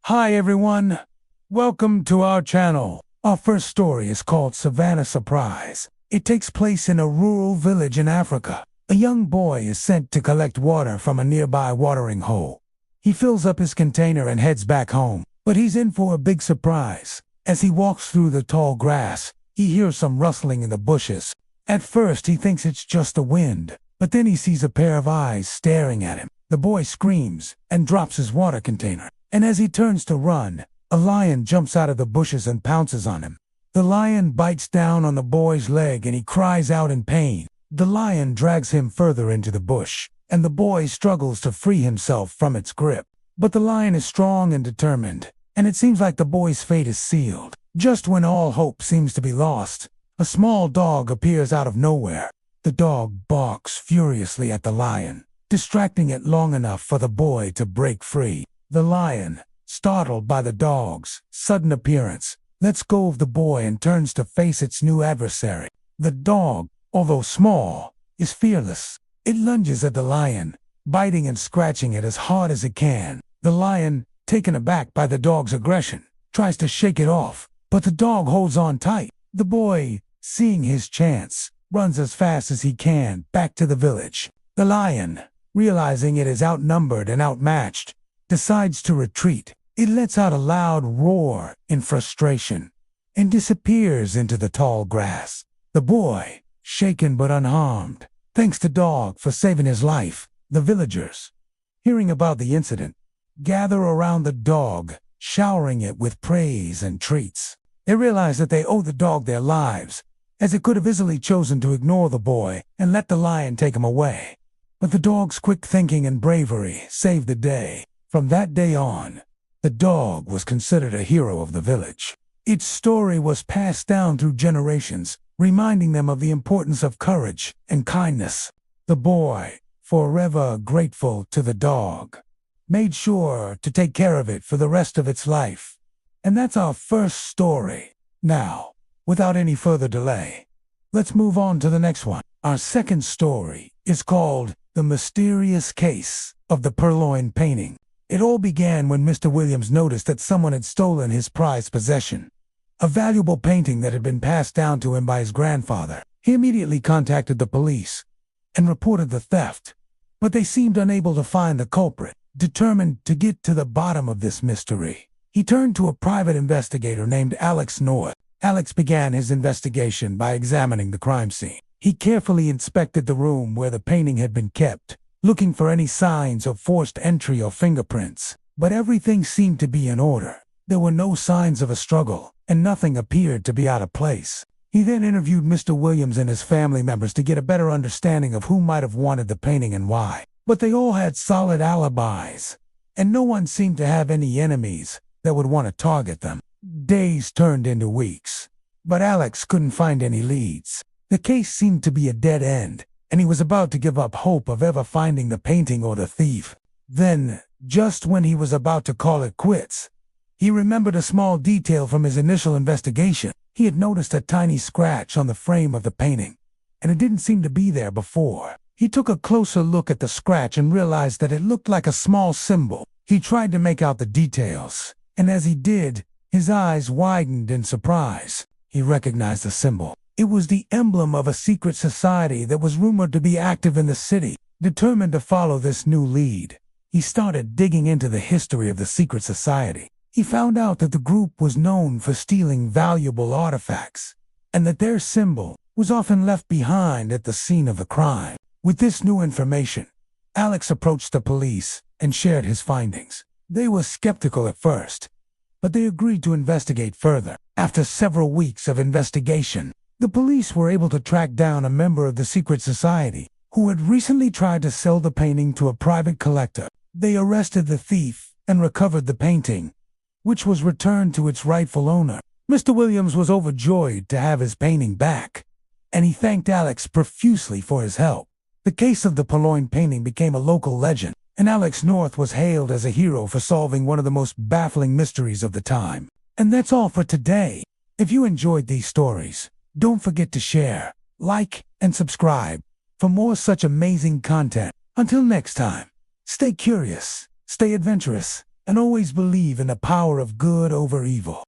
Hi everyone, welcome to our channel. Our first story is called Savannah Surprise. It takes place in a rural village in Africa. A young boy is sent to collect water from a nearby watering hole. He fills up his container and heads back home, but he's in for a big surprise. As he walks through the tall grass, he hears some rustling in the bushes. At first he thinks it's just the wind, but then he sees a pair of eyes staring at him. The boy screams and drops his water container. And as he turns to run, a lion jumps out of the bushes and pounces on him. The lion bites down on the boy's leg and he cries out in pain. The lion drags him further into the bush, and the boy struggles to free himself from its grip. But the lion is strong and determined, and it seems like the boy's fate is sealed. Just when all hope seems to be lost, a small dog appears out of nowhere. The dog barks furiously at the lion, distracting it long enough for the boy to break free. The lion, startled by the dog's sudden appearance, lets go of the boy and turns to face its new adversary. The dog, although small, is fearless. It lunges at the lion, biting and scratching it as hard as it can. The lion, taken aback by the dog's aggression, tries to shake it off, but the dog holds on tight. The boy, seeing his chance, runs as fast as he can back to the village. The lion, realizing it is outnumbered and outmatched, decides to retreat. It lets out a loud roar in frustration and disappears into the tall grass. The boy, shaken but unharmed, thanks the dog for saving his life. The villagers, hearing about the incident, gather around the dog, showering it with praise and treats. They realize that they owe the dog their lives, as it could have easily chosen to ignore the boy and let the lion take him away. But the dog's quick thinking and bravery saved the day. From that day on, the dog was considered a hero of the village. Its story was passed down through generations, reminding them of the importance of courage and kindness. The boy, forever grateful to the dog, made sure to take care of it for the rest of its life. And that's our first story. Now, without any further delay, let's move on to the next one. Our second story is called The Mysterious Case of the Purloined Painting. It all began when Mr. Williams noticed that someone had stolen his prized possession, a valuable painting that had been passed down to him by his grandfather. He immediately contacted the police and reported the theft, but they seemed unable to find the culprit. Determined to get to the bottom of this mystery, he turned to a private investigator named Alex North. Alex began his investigation by examining the crime scene. He carefully inspected the room where the painting had been kept, looking for any signs of forced entry or fingerprints. But everything seemed to be in order. There were no signs of a struggle, and nothing appeared to be out of place. He then interviewed Mr. Williams and his family members to get a better understanding of who might have wanted the painting and why. But they all had solid alibis, and no one seemed to have any enemies that would want to target them. Days turned into weeks, but Alex couldn't find any leads. The case seemed to be a dead end, and he was about to give up hope of ever finding the painting or the thief. Then, just when he was about to call it quits, he remembered a small detail from his initial investigation. He had noticed a tiny scratch on the frame of the painting, and it didn't seem to be there before. He took a closer look at the scratch and realized that it looked like a small symbol. He tried to make out the details, and as he did, his eyes widened in surprise. He recognized the symbol. It was the emblem of a secret society that was rumored to be active in the city. Determined to follow this new lead, he started digging into the history of the secret society. He found out that the group was known for stealing valuable artifacts, and that their symbol was often left behind at the scene of the crime. With this new information, Alex approached the police and shared his findings. They were skeptical at first, but they agreed to investigate further. After several weeks of investigation, the police were able to track down a member of the secret society who had recently tried to sell the painting to a private collector. They arrested the thief and recovered the painting, which was returned to its rightful owner. Mr. Williams was overjoyed to have his painting back, and he thanked Alex profusely for his help. The case of the purloined painting became a local legend, and Alex North was hailed as a hero for solving one of the most baffling mysteries of the time. And that's all for today. If you enjoyed these stories, don't forget to share, like, and subscribe for more such amazing content. Until next time, stay curious, stay adventurous, and always believe in the power of good over evil.